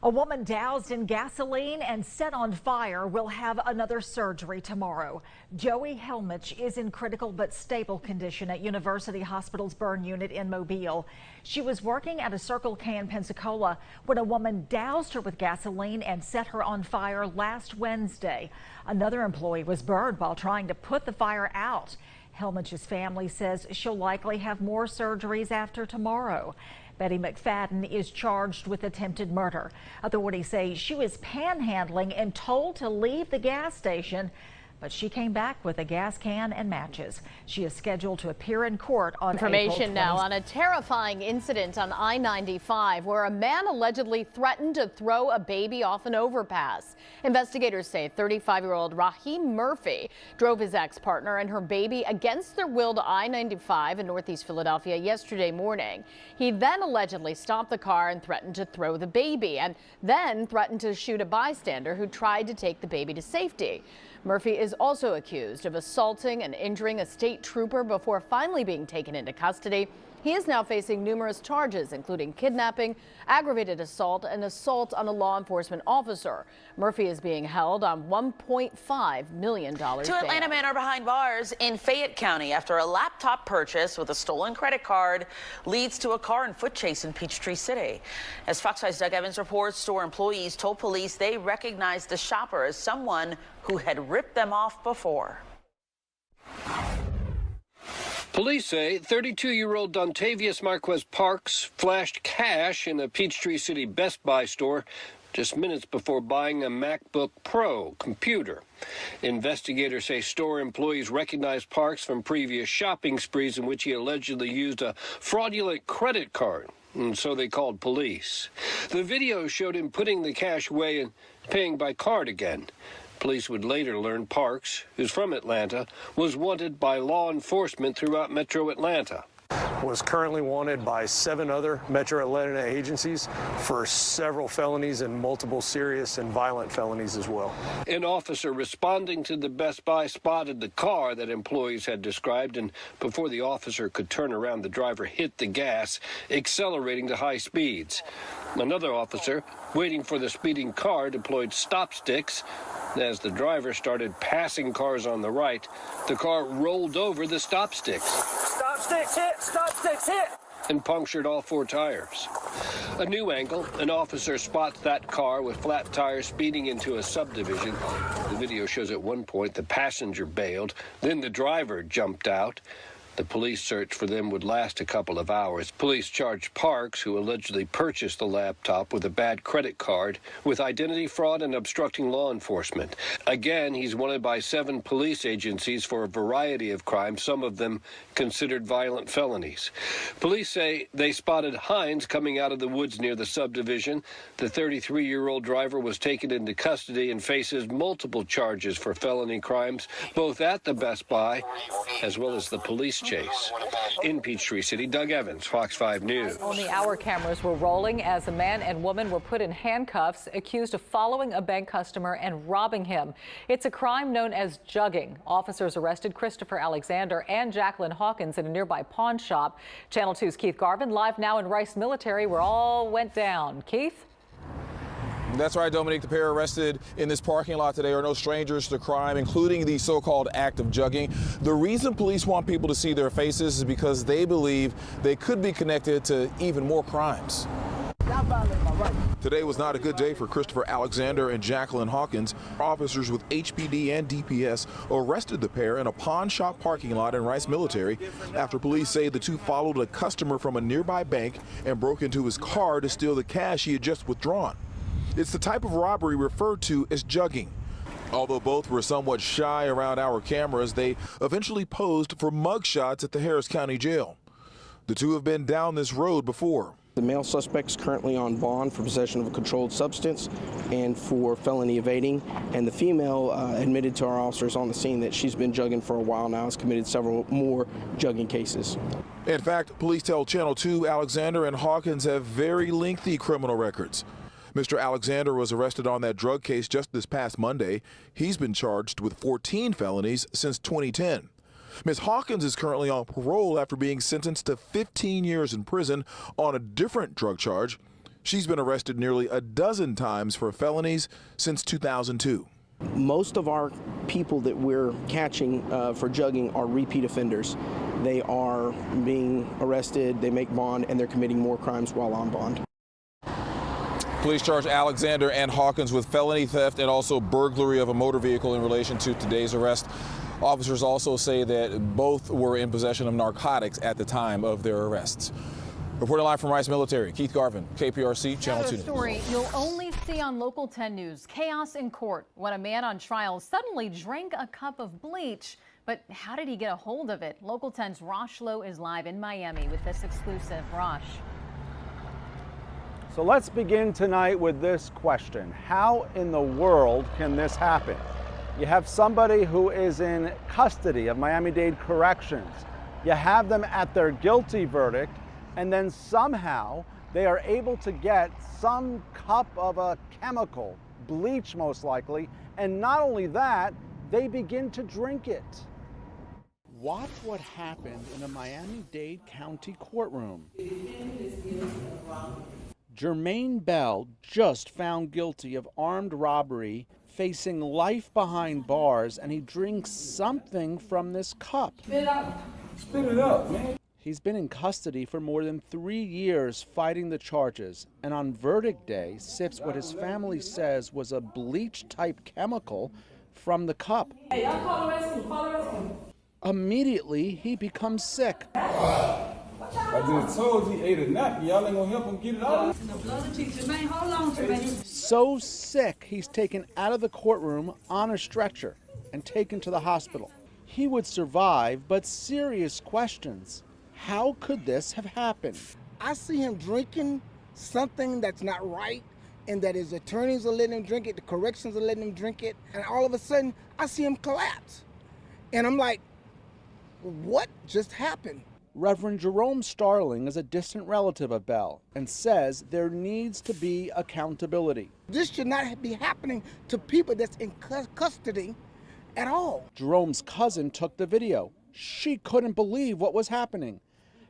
A woman doused in gasoline and set on fire will have another surgery tomorrow. Joey Helmich is in critical but stable condition at University Hospital's burn unit in Mobile. She was working at a Circle K in Pensacola when a woman doused her with gasoline and set her on fire last Wednesday. Another employee was burned while trying to put the fire out. Helmich's family says she'll likely have more surgeries after tomorrow. Betty McFadden is charged with attempted murder. Authorities say she was panhandling and told to leave the gas station, but she came back with a gas can and matches. She is scheduled to appear in court on Information now on a terrifying incident on I-95 where a man allegedly threatened to throw a baby off an overpass. Investigators say 35-year-old Raheem Murphy drove his ex-partner and her baby against their will to I-95 in Northeast Philadelphia yesterday morning. He then allegedly stopped the car and threatened to throw the baby, and then threatened to shoot a bystander who tried to take the baby to safety. Murphy is also accused of assaulting and injuring a state trooper before finally being taken into custody. He is now facing numerous charges, including kidnapping, aggravated assault, and assault on a law enforcement officer. Murphy is being held on $1.5 million bail. Two Atlanta men are behind bars in Fayette County after a laptop purchase with a stolen credit card leads to a car and foot chase in Peachtree City. As Fox 5's Doug Evans reports, store employees told police they recognized the shopper as someone who had ripped them off before. Police say 32-year-old Dontavius Marquez Parks flashed cash in a Peachtree City Best Buy store just minutes before buying a MacBook Pro computer. Investigators say store employees recognized Parks from previous shopping sprees in which he allegedly used a fraudulent credit card, and so they called police. The video showed him putting the cash away and paying by card again. Police would later learn Parks, who's from Atlanta, was wanted by law enforcement throughout Metro Atlanta. Was currently wanted by 7 other Metro Atlanta agencies for several felonies and multiple serious and violent felonies as well. An officer responding to the Best Buy spotted the car that employees had described, and before the officer could turn around, the driver hit the gas, accelerating to high speeds. Another officer, waiting for the speeding car, deployed stop sticks. As the driver started passing cars on the right, the car rolled over the stop sticks. Stop sticks hit! Stop sticks hit! And punctured all 4 tires. A new angle, an officer spots that car with flat tires speeding into a subdivision. The video shows at one point the passenger bailed, then the driver jumped out. The police search for them would last a couple of hours. Police charged Parks, who allegedly purchased the laptop with a bad credit card, with identity fraud and obstructing law enforcement. Again, he's wanted by 7 police agencies for a variety of crimes, some of them considered violent felonies. Police say they spotted Hines coming out of the woods near the subdivision. The 33-year-old driver was taken into custody and faces multiple charges for felony crimes, both at the Best Buy as well as the police chase. In Peachtree City, Doug Evans, Fox 5 News. Only hour cameras were rolling as a man and woman were put in handcuffs, accused of following a bank customer and robbing him. It's a crime known as jugging. Officers arrested Christopher Alexander and Jacqueline Hawkins in a nearby pawn shop. Channel 2's Keith Garvin live now in Rice Military, where all went down. Keith? That's right, Dominique. The pair arrested in this parking lot today are no strangers to crime, including the so-called act of jugging. The reason police want people to see their faces is because they believe they could be connected to even more crimes. Today was not a good day for Christopher Alexander and Jacqueline Hawkins. Officers with HPD and DPS arrested the pair in a pawn shop parking lot in Rice Military after police say the two followed a customer from a nearby bank and broke into his car to steal the cash he had just withdrawn. It's the type of robbery referred to as jugging. Although both were somewhat shy around our cameras, they eventually posed for mugshots at the Harris County Jail. The two have been down this road before. The male suspect is currently on bond for possession of a controlled substance and for felony evading. And the female admitted to our officers on the scene that she's been jugging for a while now, has committed several more jugging cases. In fact, police tell Channel 2 Alexander and Hawkins have very lengthy criminal records. Mr. Alexander was arrested on that drug case just this past Monday. He's been charged with 14 felonies since 2010. Ms. Hawkins is currently on parole after being sentenced to 15 years in prison on a different drug charge. She's been arrested nearly a dozen times for felonies since 2002. Most of our people that we're catching for jugging are repeat offenders. They are being arrested, they make bond, and they're committing more crimes while on bond. Police charge Alexander and Hawkins with felony theft and also burglary of a motor vehicle in relation to today's arrest. Officers also say that both were in possession of narcotics at the time of their arrests. Reporting live from Rice Military, Keith Garvin, KPRC, Channel 2 News. Story you'll only see on Local 10 News. Chaos in court when a man on trial suddenly drank a cup of bleach. But how did he get a hold of it? Local 10's Rosh Lowe is live in Miami with this exclusive. Rosh. So let's begin tonight with this question. How in the world can this happen? You have somebody who is in custody of Miami-Dade Corrections. You have them at their guilty verdict, and then somehow they are able to get some cup of a chemical, bleach most likely, and not only that, they begin to drink it. Watch what happened in a Miami-Dade County courtroom. Jermaine Bell, just found guilty of armed robbery, facing life behind bars, and he drinks something from this cup. Spit it up, man. He's been in custody for more than 3 years fighting the charges, and on verdict day sips what his family says was a bleach-type chemical from the cup. Hey, y'all call the rescue, call the rescue. Immediately, he becomes sick. I just told you he ate a nap. Y'all ain't gonna help him get it out. Jermaine, hold on, Jermaine. So sick, he's taken out of the courtroom on a stretcher and taken to the hospital. He would survive, but serious questions. How could this have happened? I see him drinking something that's not right, and that his attorneys are letting him drink it, the corrections are letting him drink it, and all of a sudden, I see him collapse. And I'm like, what just happened? Reverend Jerome Starling is a distant relative of Bell and says there needs to be accountability. This should not be happening to people that's in custody at all. Jerome's cousin took the video. She couldn't believe what was happening.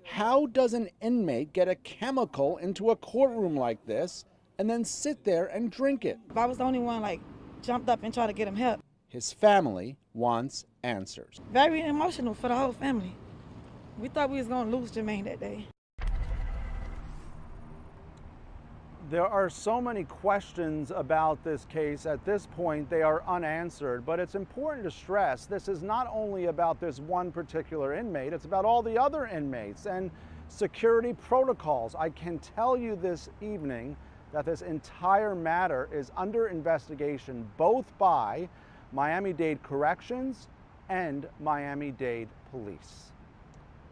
How does an inmate get a chemical into a courtroom like this and then sit there and drink it? I was the only one jumped up and tried to get him help. His family wants answers. Very emotional for the whole family. We thought we was gonna lose Jermaine that day. There are so many questions about this case. At this point, they are unanswered, but it's important to stress this is not only about this one particular inmate, it's about all the other inmates and security protocols. I can tell you this evening that this entire matter is under investigation both by Miami-Dade Corrections and Miami-Dade Police.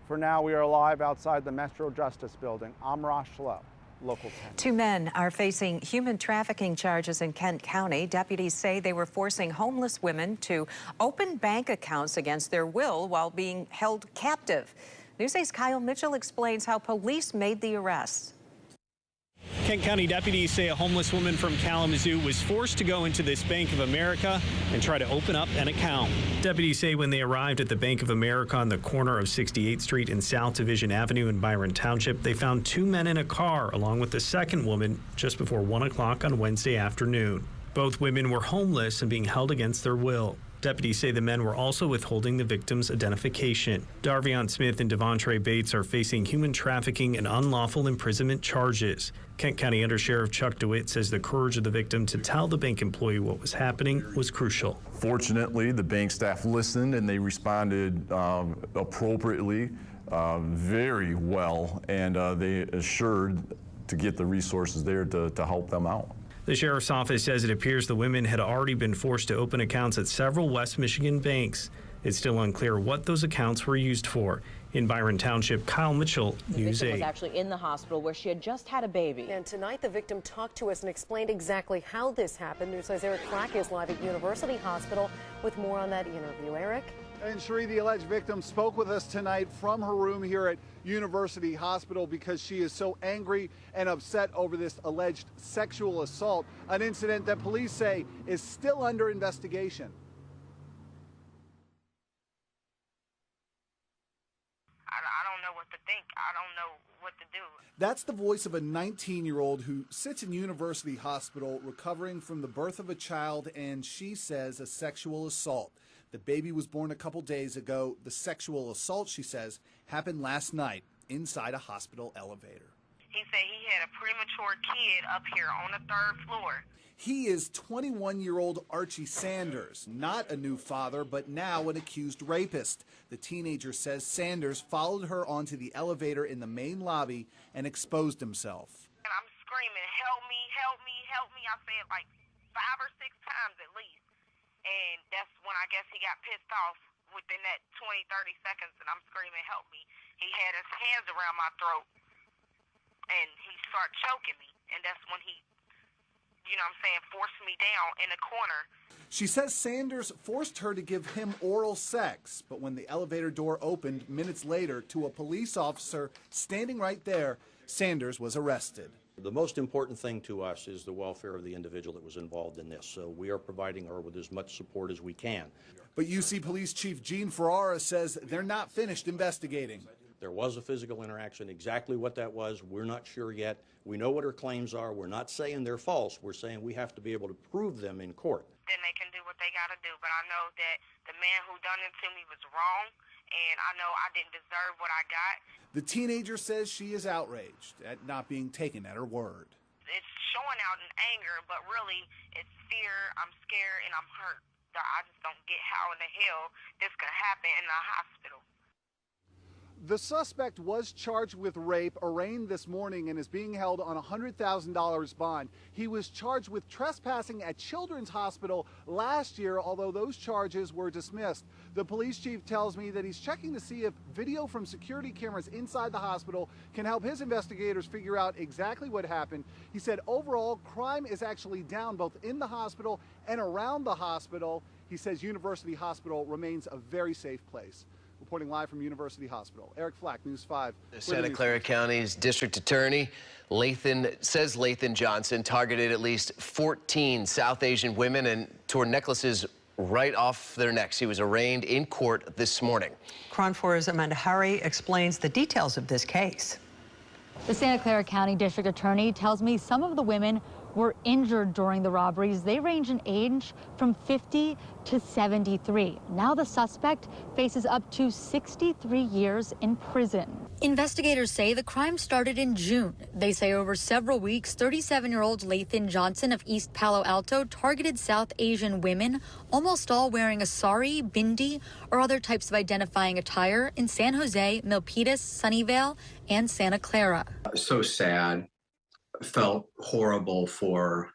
For now, we are live outside the Metro Justice Building. I'm Rosh Lowe, Local 10. 2 men are facing human trafficking charges in Kent County. Deputies say they were forcing homeless women to open bank accounts against their will while being held captive. News 8's Kyle Mitchell explains how police made the arrests. Kent County deputies say a homeless woman from Kalamazoo was forced to go into this Bank of America and try to open up an account. Deputies say when they arrived at the Bank of America on the corner of 68th Street and South Division Avenue in Byron Township, they found 2 men in a car along with the second woman just before 1 o'clock on Wednesday afternoon. Both women were homeless and being held against their will. Deputies say the men were also withholding the victim's identification. Darvion Smith and Devontre Bates are facing human trafficking and unlawful imprisonment charges. Kent County Undersheriff Chuck DeWitt says the courage of the victim to tell the bank employee what was happening was crucial. Fortunately, the bank staff listened and they responded appropriately, very well, and they assured to get the resources there to help them out. The sheriff's office says it appears the women had already been forced to open accounts at several West Michigan banks. It's still unclear what those accounts were used for. In Byron Township, Kyle Mitchell, News 8. The victim was actually in the hospital where she had just had a baby. And tonight, the victim talked to us and explained exactly how this happened. News 8's Eric Clack is live at University Hospital with more on that interview. Eric? And Cherie, the alleged victim, spoke with us tonight from her room here at University Hospital because she is so angry and upset over this alleged sexual assault, an incident that police say is still under investigation. I don't know what to think. I don't know what to do. That's the voice of a 19-year-old who sits in University Hospital recovering from the birth of a child and, she says, a sexual assault. The baby was born a couple days ago. The sexual assault, she says, happened last night inside a hospital elevator. He said he had a premature kid up here on the 3rd floor. He is 21-year-old Archie Sanders, not a new father, but now an accused rapist. The teenager says Sanders followed her onto the elevator in the main lobby and exposed himself. And I'm screaming, help me, help me, help me. I said like 5 or 6 times at least. And that's when I guess he got pissed off within that 20, 30 seconds, and I'm screaming, help me. He had his hands around my throat, and he started choking me. And that's when he, you know what I'm saying, forced me down in the corner. She says Sanders forced her to give him oral sex, but when the elevator door opened minutes later to a police officer standing right there, Sanders was arrested. The most important thing to us is the welfare of the individual that was involved in this, so we are providing her with as much support as we can. But UC Police Chief Gene Ferrara says they're not finished investigating. There was a physical interaction. Exactly what that was, we're not sure yet. We know what her claims are. We're not saying they're false. We're saying we have to be able to prove them in court. Then they can do what they got to do, but I know that the man who done it to me was wrong, and I know I didn't deserve what I got. The teenager says she is outraged at not being taken at her word. It's showing out in anger, but really it's fear. I'm scared and I'm hurt. I just don't get how in the hell this could happen in a hospital. The suspect was charged with rape, arraigned this morning, and is being held on a $100,000 bond. He was charged with trespassing at Children's Hospital last year, although those charges were dismissed. The police chief tells me that he's checking to see if video from security cameras inside the hospital can help his investigators figure out exactly what happened. He said overall, crime is actually down both in the hospital and around the hospital. He says University Hospital remains a very safe place. Reporting live from University Hospital, Eric Flack, News 5. Santa Clara County's district attorney Lathan Johnson targeted at least 14 South Asian women and tore necklaces right off their necks. He was arraigned in court this morning. KRON 4's Amanda Hari explains the details of this case. The Santa Clara County district attorney tells me some of the women were injured during the robberies. They range in age from 50 to 73. Now the suspect faces up to 63 years in prison. Investigators say the crime started in June. They say over several weeks, 37-year-old Lathan Johnson of East Palo Alto targeted South Asian women, almost all wearing a sari, bindi, or other types of identifying attire in San Jose, Milpitas, Sunnyvale, and Santa Clara. So sad. Felt horrible for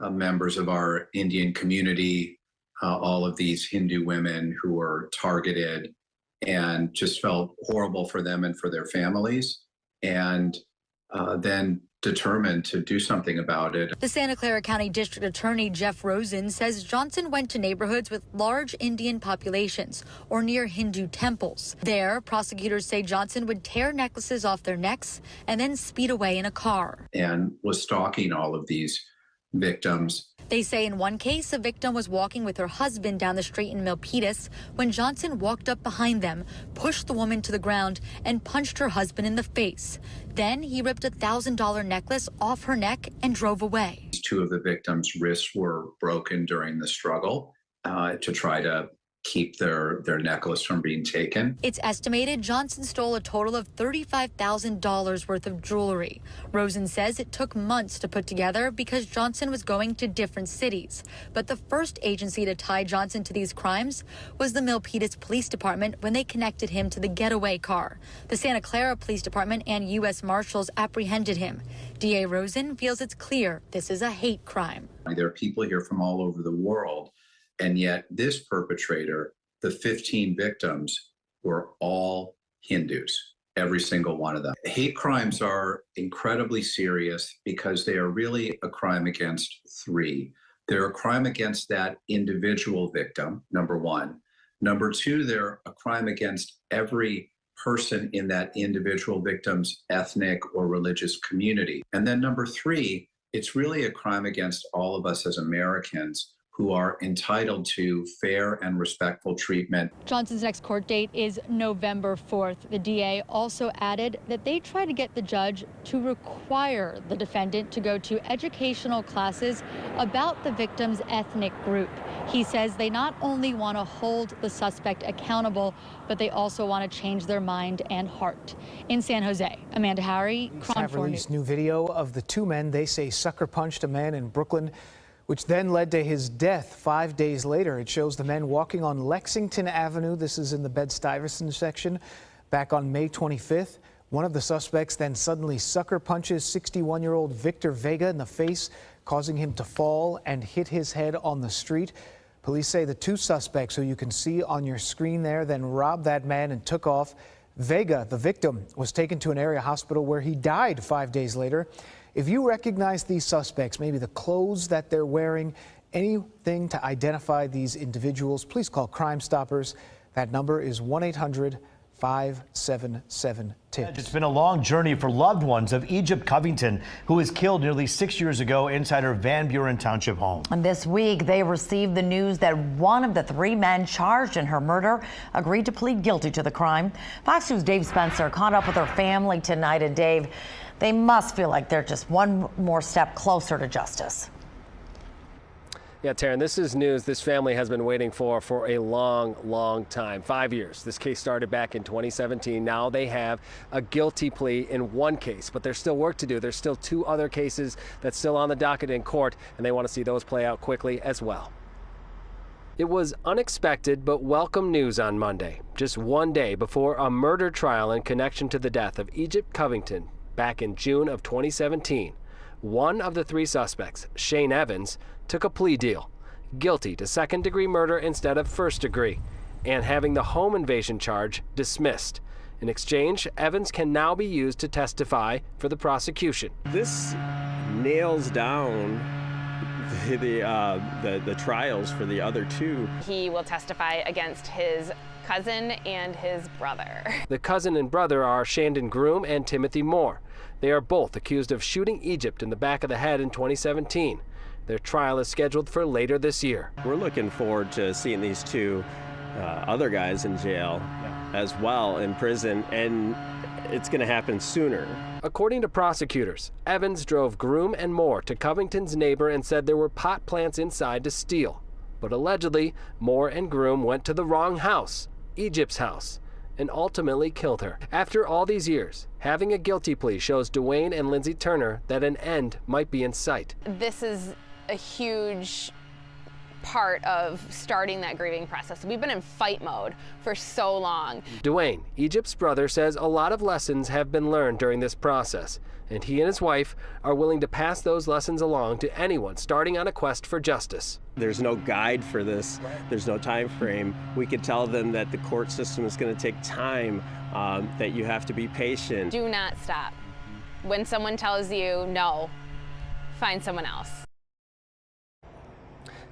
members of our Indian community, all of these Hindu women who were targeted, and just felt horrible for them and for their families, and then determined to do something about it. The Santa Clara County District Attorney Jeff Rosen says Johnson went to neighborhoods with large Indian populations or near Hindu temples. There, prosecutors say Johnson would tear necklaces off their necks and then speed away in a car. And was stalking all of these victims. They say in one case, a victim was walking with her husband down the street in Milpitas when Johnson walked up behind them, pushed the woman to the ground, and punched her husband in the face. Then he ripped a $1,000 necklace off her neck and drove away. 2 of the victims' wrists were broken during the struggle to try to keep their necklace from being taken. It's estimated Johnson stole a total of $35,000 worth of jewelry. Rosen says it took months to put together because Johnson was going to different cities. But the first agency to tie Johnson to these crimes was the Milpitas Police Department when they connected him to the getaway car. The Santa Clara Police Department and U.S. Marshals apprehended him. DA Rosen feels it's clear this is a hate crime. There are people here from all over the world. And yet this perpetrator, the 15 victims, were all Hindus, every single one of them. Hate crimes are incredibly serious because they are really a crime against 3. They're a crime against that individual victim, number 1. Number 2, they're a crime against every person in that individual victim's ethnic or religious community. And then number 3, it's really a crime against all of us as Americans who are entitled to fair and respectful treatment. Johnson's next court date is November 4th. The DA also added that they try to get the judge to require the defendant to go to educational classes about the victim's ethnic group. He says they not only want to hold the suspect accountable, but they also want to change their mind and heart. In San Jose, Amanda Harry, KRON 4 News. Released new video of the two men they say sucker punched a man in Brooklyn, which then led to his death 5 days later. It shows the men walking on Lexington Avenue. This is in the Bed-Stuyvesant section. Back on May 25th, one of the suspects then suddenly sucker punches 61-year-old Victor Vega in the face, causing him to fall and hit his head on the street. Police say the two suspects, who you can see on your screen there, then robbed that man and took off. Vega, the victim, was taken to an area hospital where he died 5 days later. If you recognize these suspects, maybe the clothes that they're wearing, anything to identify these individuals, please call Crime Stoppers. That number is 1-800-577-TIPS. It's been a long journey for loved ones of Egypt Covington, who was killed nearly 6 years ago inside her Van Buren Township home. And this week, they received the news that one of the three men charged in her murder agreed to plead guilty to the crime. Fox News' Dave Spencer caught up with her family tonight. And Dave, they must feel like they're just one more step closer to justice. Yeah, Taryn, this is news this family has been waiting for a long, long time. 5 years. This case started back in 2017. Now they have a guilty plea in one case, but there's still work to do. There's still two other cases that's still on the docket in court, and they want to see those play out quickly as well. It was unexpected but welcome news on Monday, just 1 day before a murder trial in connection to the death of Egypt Covington back in June of 2017. One of the three suspects, Shane Evans, took a plea deal, guilty to second-degree murder instead of first-degree, and having the home invasion charge dismissed. In exchange, Evans can now be used to testify for the prosecution. This nails down the trials for the other two. He will testify against his cousin and his brother. The cousin and brother are Shandon Groom and Timothy Moore. They are both accused of shooting Egypt in the back of the head in 2017. Their trial is scheduled for later this year. We're looking forward to seeing these two other guys in jail as well, in prison, and it's going to happen sooner. According to prosecutors, Evans drove Groom and Moore to Covington's neighbor and said there were pot plants inside to steal. But allegedly, Moore and Groom went to the wrong house, Egypt's house, and ultimately killed her. After all these years, having a guilty plea shows Dwayne and Lindsay Turner that an end might be in sight. This is a huge part of starting that grieving process. We've been in fight mode for so long. Dwayne, Egypt's brother, says a lot of lessons have been learned during this process, and he and his wife are willing to pass those lessons along to anyone starting on a quest for justice. There's no guide for this. There's no time frame. We could tell them that the court system is going to take time, that you have to be patient. Do not stop. When someone tells you no, find someone else.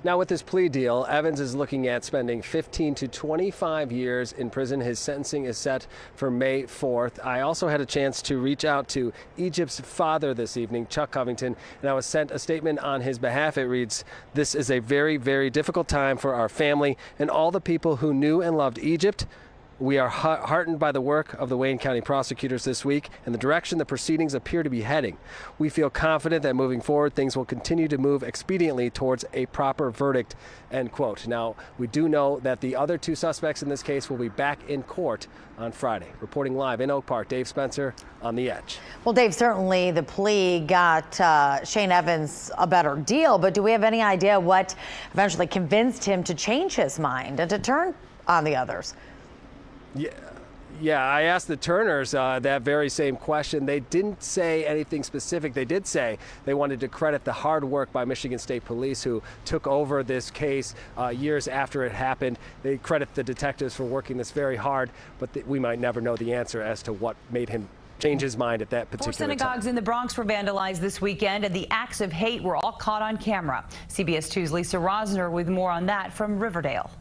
Now with this plea deal, Evans is looking at spending 15 to 25 years in prison. His sentencing is set for May 4th. I also had a chance to reach out to Egypt's father this evening, Chuck Covington, and I was sent a statement on his behalf. It reads, "This is a very, very difficult time for our family and all the people who knew and loved Egypt. We are heartened by the work of the Wayne County prosecutors this week and the direction the proceedings appear to be heading. We feel confident that moving forward, things will continue to move expediently towards a proper verdict," end quote. Now, we do know that the other two suspects in this case will be back in court on Friday. Reporting live in Oak Park, Dave Spencer on The Edge. Well, Dave, certainly the plea got Shane Evans a better deal, but do we have any idea what eventually convinced him to change his mind and to turn on the others? Yeah, I asked the Turners that very same question. They didn't say anything specific. They did say they wanted to credit the hard work by Michigan State Police, who took over this case years after it happened. They credit the detectives for working this very hard, but we might never know the answer as to what made him change his mind at that particular time. 4 synagogues in the Bronx were vandalized this weekend, and the acts of hate were all caught on camera. CBS 2's Lisa Rosner with more on that from Riverdale.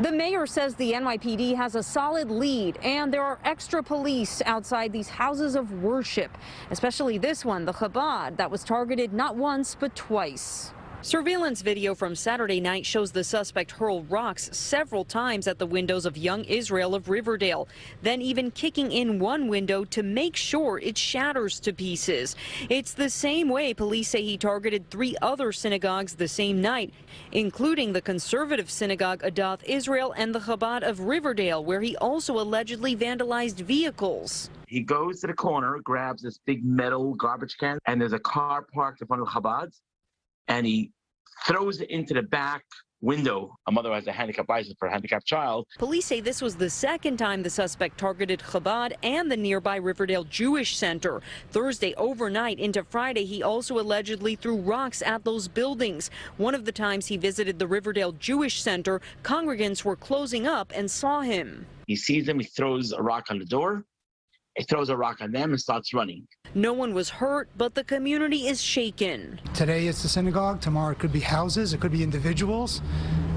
The mayor says the NYPD has a solid lead, and there are extra police outside these houses of worship, especially this one, the Chabad, that was targeted not once but twice. Surveillance video from Saturday night shows the suspect hurl rocks several times at the windows of Young Israel of Riverdale, then even kicking in one window to make sure it shatters to pieces. It's the same way police say he targeted 3 other synagogues the same night, including the conservative synagogue Adath Israel and the Chabad of Riverdale, where he also allegedly vandalized vehicles. He goes to the corner, grabs this big metal garbage can, and there's a car parked in front of Chabad's, and he throws it into the back window. A mother has a handicapped license for a handicapped child. Police say this was the second time the suspect targeted Chabad and the nearby Riverdale Jewish Center. Thursday overnight into Friday, he also allegedly threw rocks at those buildings. One of the times he visited the Riverdale Jewish Center, congregants were closing up and saw him. He sees them, he throws a rock on the door, he throws a rock on them and starts running. No one was hurt, but the community is shaken. Today it's the synagogue, tomorrow it could be houses, it could be individuals.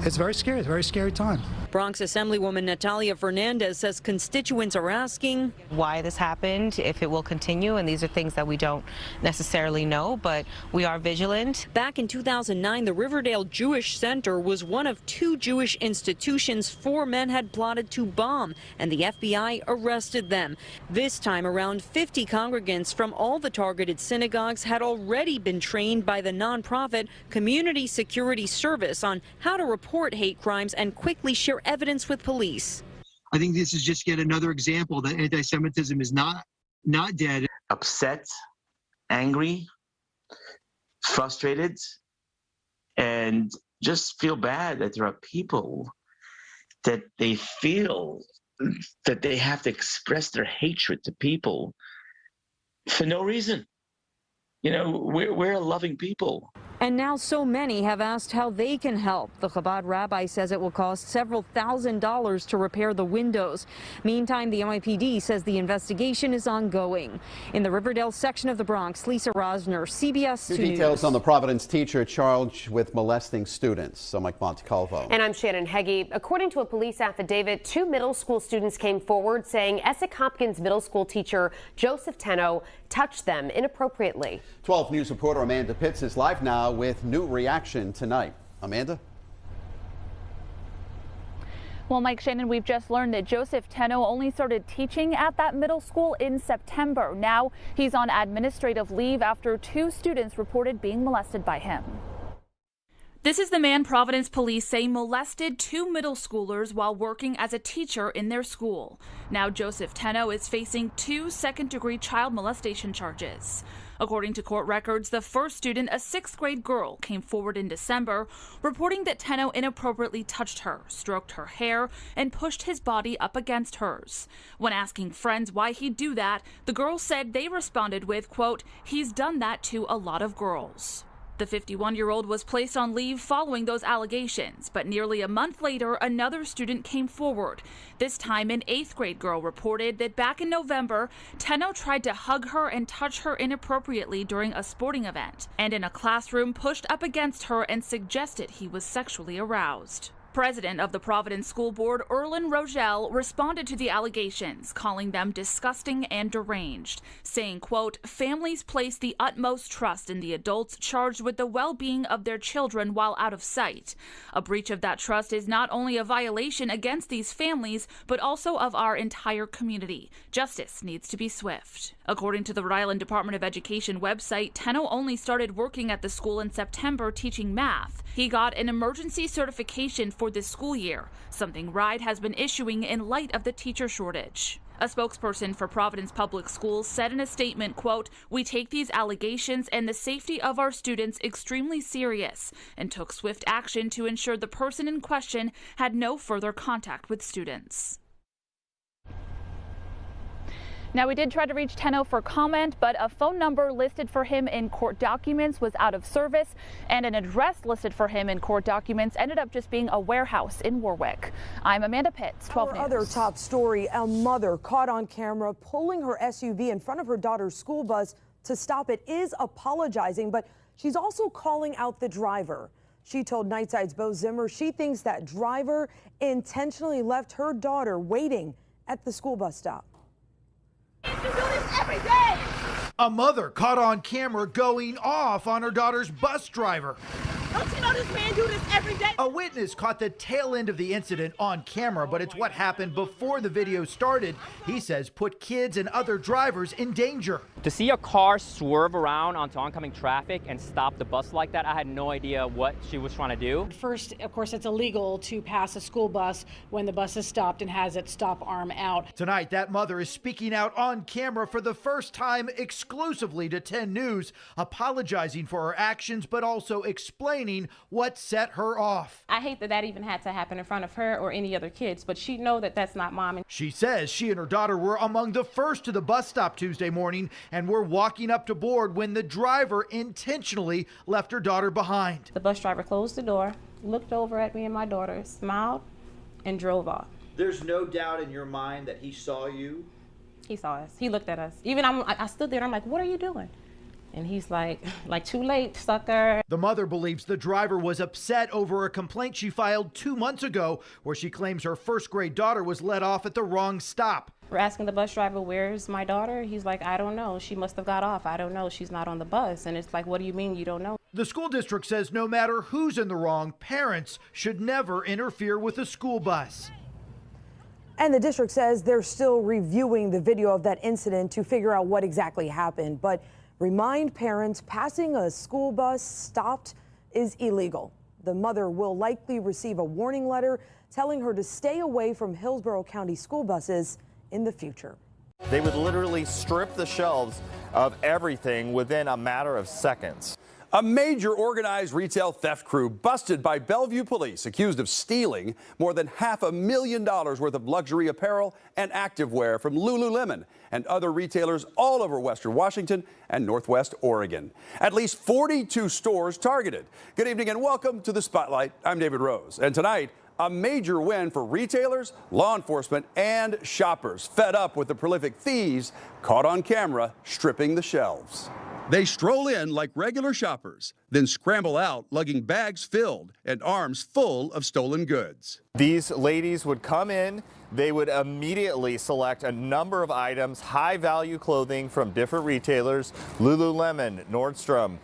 It's very scary, it's a very scary time. Bronx Assemblywoman Natalia Fernandez says constituents are asking why this happened, if it will continue, and these are things that we don't necessarily know, but we are vigilant. Back in 2009, the Riverdale Jewish Center was one of 2 Jewish institutions 4 men had plotted to bomb, and the FBI arrested them. This time, around 50 congregants from all the targeted synagogues had already been trained by the nonprofit Community Security Service on how to report hate crimes and quickly share evidence with police. I think this is just yet another example that anti-Semitism is not dead. Upset, angry, frustrated, and just feel bad that there are people that they feel that they have to express their hatred to people for no reason. You know, we're a loving people. And now so many have asked how they can help. The Chabad rabbi says it will cost several $1,000s to repair the windows. Meantime, the NYPD says the investigation is ongoing. In the Riverdale section of the Bronx, Lisa Rosner, CBS 2 News. Details on the Providence teacher charged with molesting students. I'm Mike Montecalvo. And I'm Shannon Heggie. According to a police affidavit, 2 middle school students came forward saying Essex Hopkins middle school teacher Joseph Tenno touched them inappropriately. 12 News reporter Amanda Pitts is live now with new reaction tonight. Amanda? Well, Mike, Shannon, we've just learned that Joseph Tenno only started teaching at that middle school in September. Now he's on administrative leave after 2 students reported being molested by him. This is the man Providence police say molested 2 middle schoolers while working as a teacher in their school. Now Joseph Tenno is facing 2 second-degree child molestation charges. According to court records, the first student, a 6th grade girl, came forward in December, reporting that Tenno inappropriately touched her, stroked her hair, and pushed his body up against hers. When asking friends why he'd do that, the girl said they responded with, quote, "He's done that to a lot of girls." The 51-year-old was placed on leave following those allegations, but nearly a month later, another student came forward. This time, an 8th grade girl reported that back in November, Tenno tried to hug her and touch her inappropriately during a sporting event, and in a classroom pushed up against her and suggested he was sexually aroused. President of the Providence School Board, Erlen Rogel, responded to the allegations, calling them disgusting and deranged, saying, quote, "Families place the utmost trust in the adults charged with the well-being of their children while out of sight. A breach of that trust is not only a violation against these families, but also of our entire community. Justice needs to be swift." According to the Rhode Island Department of Education website, Tenno only started working at the school in September teaching math. He got an emergency certification for this school year, something RIDE has been issuing in light of the teacher shortage. A spokesperson for Providence Public Schools said in a statement, quote, "We take these allegations and the safety of our students extremely serious and took swift action to ensure the person in question had no further contact with students." Now, we did try to reach Tenno for comment, but a phone number listed for him in court documents was out of service, and an address listed for him in court documents ended up just being a warehouse in Warwick. I'm Amanda Pitts, 12 News. Our other top story, a mother caught on camera pulling her SUV in front of her daughter's school bus to stop it is apologizing, but she's also calling out the driver. She told Nightside's Bo Zimmer she thinks that driver intentionally left her daughter waiting at the school bus stop. Every day. A mother caught on camera going off on her daughter's bus driver. Don't know this man do this every day. A witness caught the tail end of the incident on camera, but it's what happened before the video started. He says put kids and other drivers in danger. To see a car swerve around onto oncoming traffic and stop the bus like that, I had no idea what she was trying to do. First, of course, it's illegal to pass a school bus when the bus is stopped and has its stop arm out. Tonight, that mother is speaking out on camera for the first time exclusively to 10 News, apologizing for her actions, but also explaining what set her off. I hate that even had to happen in front of her or any other kids, but she know that that's not mom. She says she and her daughter were among the first to the bus stop Tuesday morning and were walking up to board when the driver intentionally left her daughter behind. The bus driver closed the door, looked over at me and my daughter, smiled, and drove off. There's no doubt in your mind that he saw you? He saw us. He looked at us. Even I stood there and I'm like, what are you doing? And he's like too late, sucker. The mother believes the driver was upset over a complaint she filed 2 months ago where she claims her first grade daughter was let off at the wrong stop. We're asking the bus driver, where's my daughter? He's like, I don't know. She must have got off. I don't know. She's not on the bus. And it's like, what do you mean you don't know? The school district says no matter who's in the wrong, parents should never interfere with a school bus. And the district says they're still reviewing the video of that incident to figure out what exactly happened. But remind parents passing a school bus stopped is illegal. The mother will likely receive a warning letter telling her to stay away from Hillsborough County school buses in the future. They would literally strip the shelves of everything within a matter of seconds. A major organized retail theft crew busted by Bellevue police, accused of stealing more than $500,000 worth of luxury apparel and activewear from Lululemon and other retailers all over Western Washington and Northwest Oregon. At least 42 stores targeted. Good evening and welcome to the Spotlight. I'm David Rose. And tonight, a major win for retailers, law enforcement, and shoppers fed up with the prolific thieves caught on camera stripping the shelves. They stroll in like regular shoppers, then scramble out lugging bags filled and arms full of stolen goods. These ladies would come in, they would immediately select a number of items, high-value clothing from different retailers, Lululemon, Nordstrom,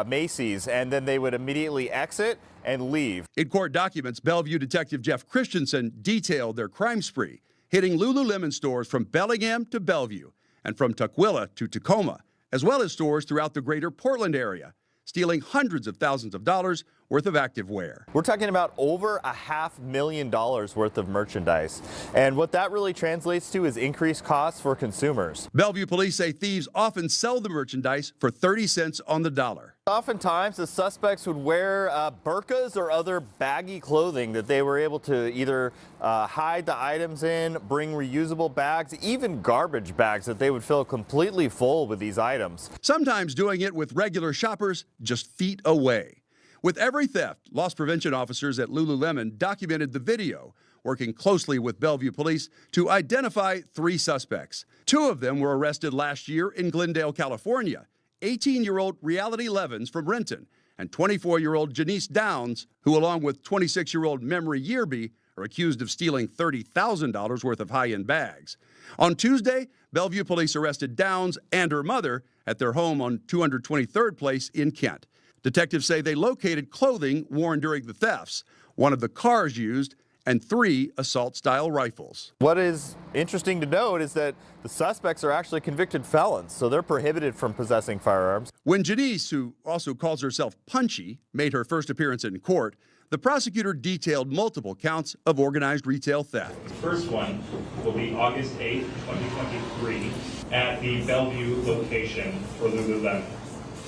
Macy's, and then they would immediately exit and leave. In court documents, Bellevue Detective Jeff Christensen detailed their crime spree, hitting Lululemon stores from Bellingham to Bellevue and from Tukwila to Tacoma, as well as stores throughout the greater Portland area, stealing hundreds of thousands of dollars worth of activewear. We're talking about over $500,000 worth of merchandise. And what that really translates to is increased costs for consumers. Bellevue police say thieves often sell the merchandise for 30 cents on the dollar. Oftentimes, the suspects would wear burqas or other baggy clothing that they were able to either hide the items in, bring reusable bags, even garbage bags that they would fill completely full with these items. Sometimes doing it with regular shoppers just feet away. With every theft, loss prevention officers at Lululemon documented the video, working closely with Bellevue police to identify 3 suspects. 2 of them were arrested last year in Glendale, California. 18-year-old Reality Levins from Renton and 24-year-old Janice Downs, who along with 26-year-old Memory Yearby are accused of stealing $30,000 worth of high-end bags. On Tuesday, Bellevue police arrested Downs and her mother at their home on 223rd Place in Kent. Detectives say they located clothing worn during the thefts, 1 of the cars used, and 3 assault-style rifles. What is interesting to note is that the suspects are actually convicted felons, so they're prohibited from possessing firearms. When Janice, who also calls herself Punchy, made her first appearance in court, the prosecutor detailed multiple counts of organized retail theft. The first one will be August 8, 2023, at the Bellevue location for Lululemon,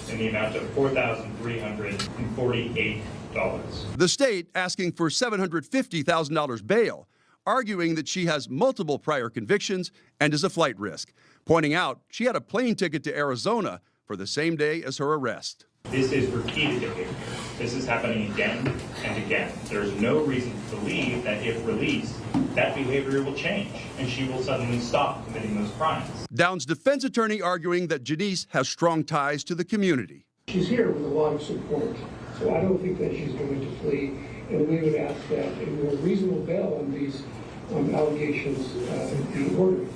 in the amount of $4,348. The state asking for $750,000 bail, arguing that she has multiple prior convictions and is a flight risk, pointing out she had a plane ticket to Arizona for the same day as her arrest. This is repeated behavior. This is happening again and again. There's no reason to believe that if released, that behavior will change and she will suddenly stop committing those crimes. Downs' defense attorney arguing that Janice has strong ties to the community. She's here with a lot of support, so I don't think that she's going to flee, and we would ask that a more reasonable bail on these allegations be ordered.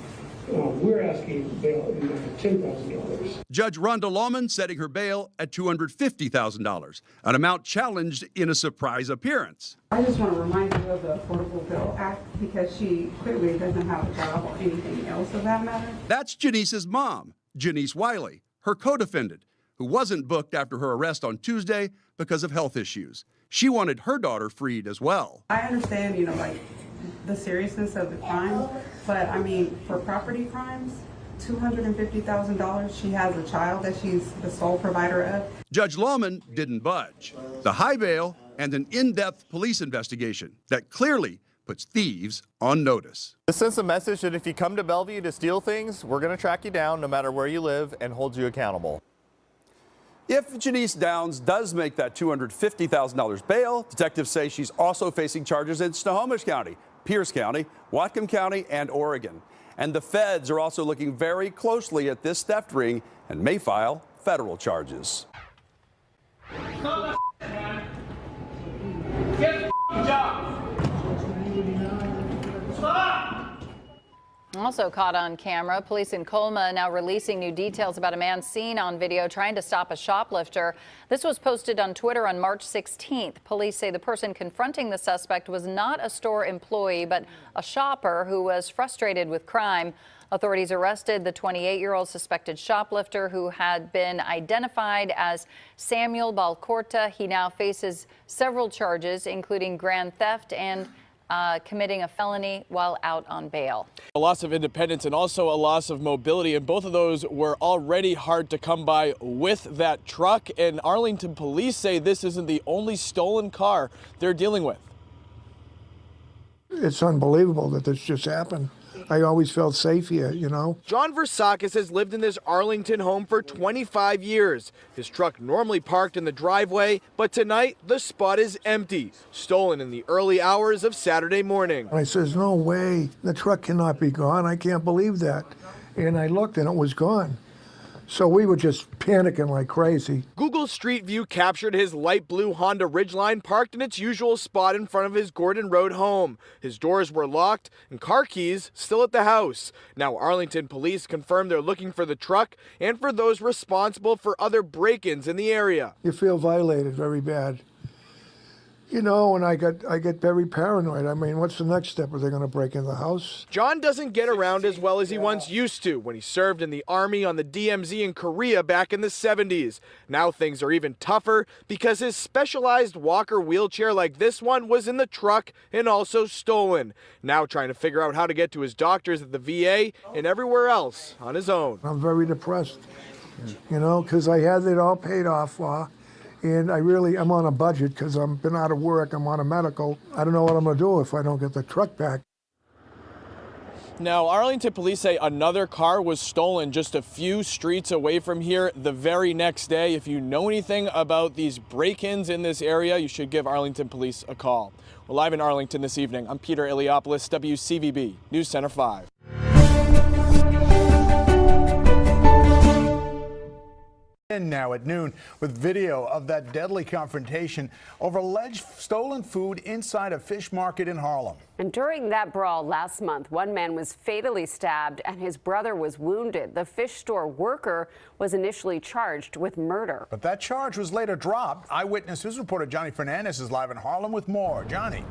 We're asking bail in $10,000. Judge Rhonda Lawman setting her bail at $250,000, an amount challenged in a surprise appearance. I just want to remind you of the Affordable Bail Act because she clearly doesn't have a job or anything else of that matter. That's Janice's mom, Janice Wiley, her co-defendant, who wasn't booked after her arrest on Tuesday because of health issues. She wanted her daughter freed as well. I understand, the seriousness of the crime, but I mean, for property crimes, $250,000, she has a child that she's the sole provider of. Judge Lawman didn't budge. The high bail and an in-depth police investigation that clearly puts thieves on notice. This sends a message that if you come to Bellevue to steal things, we're going to track you down no matter where you live and hold you accountable. If Janice Downs does make that $250,000 bail, detectives say she's also facing charges in Snohomish County, Pierce County, Whatcom County, and Oregon. And the feds are also looking very closely at this theft ring and may file federal charges. Get the job. Stop! Also caught on camera, police in Colma now releasing new details about a man seen on video trying to stop a shoplifter. This was posted on Twitter on March 16th. Police say the person confronting the suspect was not a store employee, but a shopper who was frustrated with crime. Authorities arrested the 28-year-old suspected shoplifter who had been identified as Samuel Balcorta. He now faces several charges, including grand theft and committing a felony while out on bail. A loss of independence and also a loss of mobility, and both of those were already hard to come by with that truck. And Arlington police say this isn't the only stolen car they're dealing with. It's unbelievable that this just happened. I always felt safe here, John Versakis has lived in this Arlington home for 25 years. His truck normally parked in the driveway, but tonight the spot is empty, stolen in the early hours of Saturday morning. I says, no way, the truck cannot be gone. I can't believe that. And I looked and it was gone. So we were just panicking like crazy. Google Street View captured his light blue Honda Ridgeline parked in its usual spot in front of his Gordon Road home. His doors were locked and car keys still at the house. Now Arlington police confirm they're looking for the truck and for those responsible for other break-ins in the area. You feel violated very bad. And I get very paranoid. I mean, what's the next step? Are they going to break in the house? John doesn't get around as well as he once used to when he served in the Army on the DMZ in Korea back in the 70s. Now things are even tougher because his specialized walker wheelchair like this one was in the truck and also stolen. Now trying to figure out how to get to his doctors at the VA and everywhere else on his own. I'm very depressed, because I had it all paid off for. And I'm on a budget because I've been out of work. I'm on a medical. I don't know what I'm going to do if I don't get the truck back. Now, Arlington police say another car was stolen just a few streets away from here the very next day. If you know anything about these break-ins in this area, you should give Arlington police a call. We're live in Arlington this evening. I'm Peter Iliopoulos, WCVB News Center 5. Now at noon with video of that deadly confrontation over alleged stolen food inside a fish market in Harlem. And during that brawl last month, one man was fatally stabbed and his brother was wounded. The fish store worker was initially charged with murder. But that charge was later dropped. Eyewitness News reporter Johnny Fernandez is live in Harlem with more. Johnny.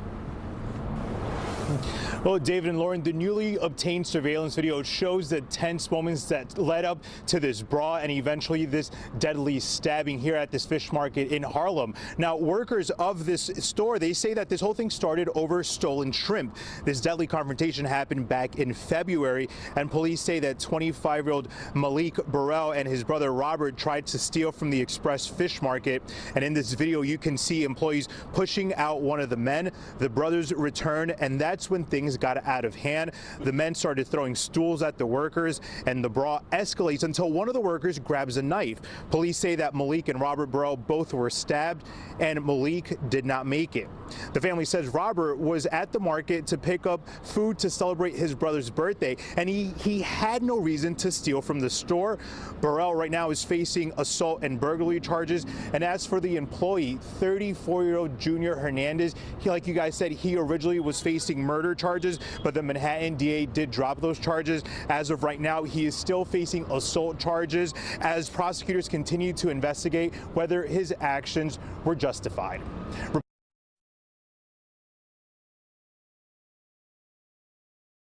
Well, David and Lauren, the newly obtained surveillance video shows the tense moments that led up to this brawl and eventually this deadly stabbing here at this fish market in Harlem. Now, workers of this store, they say that this whole thing started over stolen shrimp. This deadly confrontation happened back in February, and police say that 25-year-old Malik Burrell and his brother Robert tried to steal from the Express Fish Market. And in this video, you can see employees pushing out one of the men. The brothers return, and that's when things got out of hand. The men started throwing stools at the workers, and the brawl escalates until one of the workers grabs a knife. Police say that Malik and Robert Burrell both were stabbed, and Malik did not make it. The family says Robert was at the market to pick up food to celebrate his brother's birthday, and he had no reason to steal from the store. Burrell right now is facing assault and burglary charges, and as for the employee, 34-year-old Junior Hernandez, like you guys said, he originally was facing murder charges. charges, but the Manhattan DA did drop those charges. As of right now, he is still facing assault charges as prosecutors continue to investigate whether his actions were justified.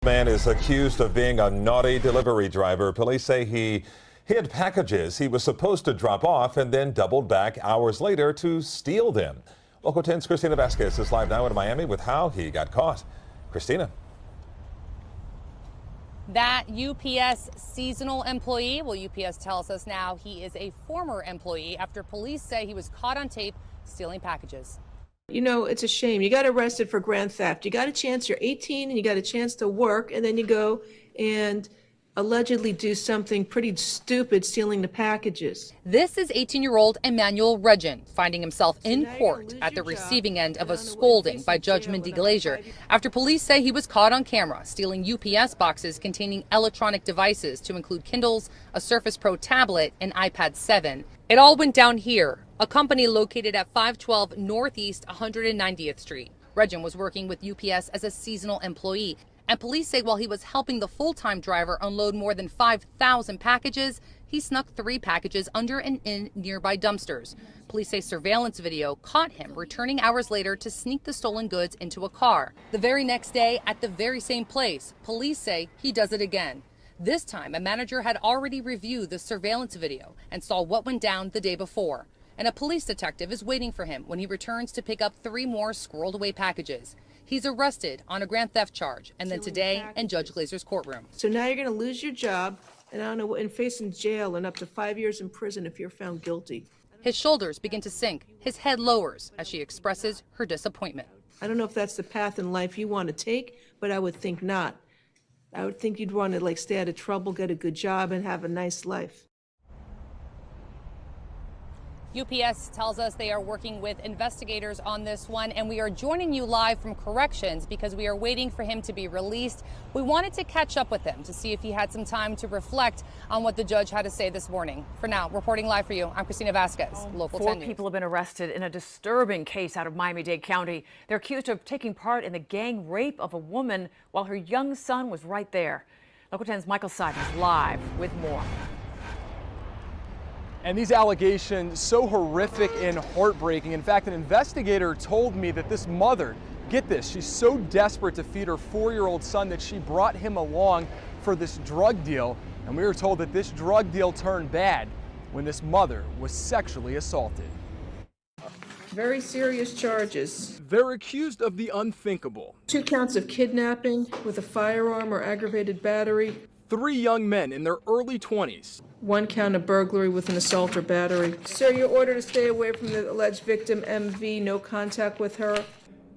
Man is accused of being a naughty delivery driver. Police say he hid packages he was supposed to drop off and then doubled back hours later to steal them. Local 10's Christina Vasquez is live now in Miami with how he got caught. Christina. That UPS seasonal employee, well, UPS tells us now he is a former employee after police say he was caught on tape stealing packages. You know, it's a shame. You got arrested for grand theft. You got a chance, you're 18 and you got a chance to work, and then you go and allegedly do something pretty stupid, stealing the packages. This is 18-year-old Emmanuel Regin finding himself in court at the receiving end of a scolding by Judge Mindy Glazier after police say he was caught on camera stealing UPS boxes containing electronic devices to include Kindles, a Surface Pro tablet, and iPad 7. It all went down here, a company located at 512 Northeast 190th Street. Regin was working with UPS as a seasonal employee, and police say while he was helping the full-time driver unload more than 5,000 packages, he snuck 3 packages under and in nearby dumpsters. Police say surveillance video caught him returning hours later to sneak the stolen goods into a car. The very next day, at the very same place, police say he does it again. This time, a manager had already reviewed the surveillance video and saw what went down the day before. And a police detective is waiting for him when he returns to pick up 3 more squirreled away packages. He's arrested on a grand theft charge and then today in Judge Glazer's courtroom. So now you're going to lose your job, and I don't know, and facing jail and up to 5 years in prison if you're found guilty. His shoulders begin to sink. His head lowers as she expresses her disappointment. I don't know if that's the path in life you want to take, but I would think not. I would think you'd want to stay out of trouble, get a good job, and have a nice life. UPS tells us they are working with investigators on this one, and we are joining you live from corrections because we are waiting for him to be released. We wanted to catch up with him to see if he had some time to reflect on what the judge had to say this morning. For now, reporting live for you, I'm Christina Vasquez, Local 10 News. 4 people have been arrested in a disturbing case out of Miami-Dade County. They're accused of taking part in the gang rape of a woman while her young son was right there. Local 10's Michael Seiden is live with more. And these allegations so horrific and heartbreaking. In fact, an investigator told me that this mother, get this, she's so desperate to feed her 4-year-old son that she brought him along for this drug deal. And we were told that this drug deal turned bad when this mother was sexually assaulted. Very serious charges. They're accused of the unthinkable. 2 counts of kidnapping with a firearm or aggravated battery. 3 young men in their early 20s. 1 count of burglary with an assault or battery. Sir, you're ordered to stay away from the alleged victim, MV, no contact with her.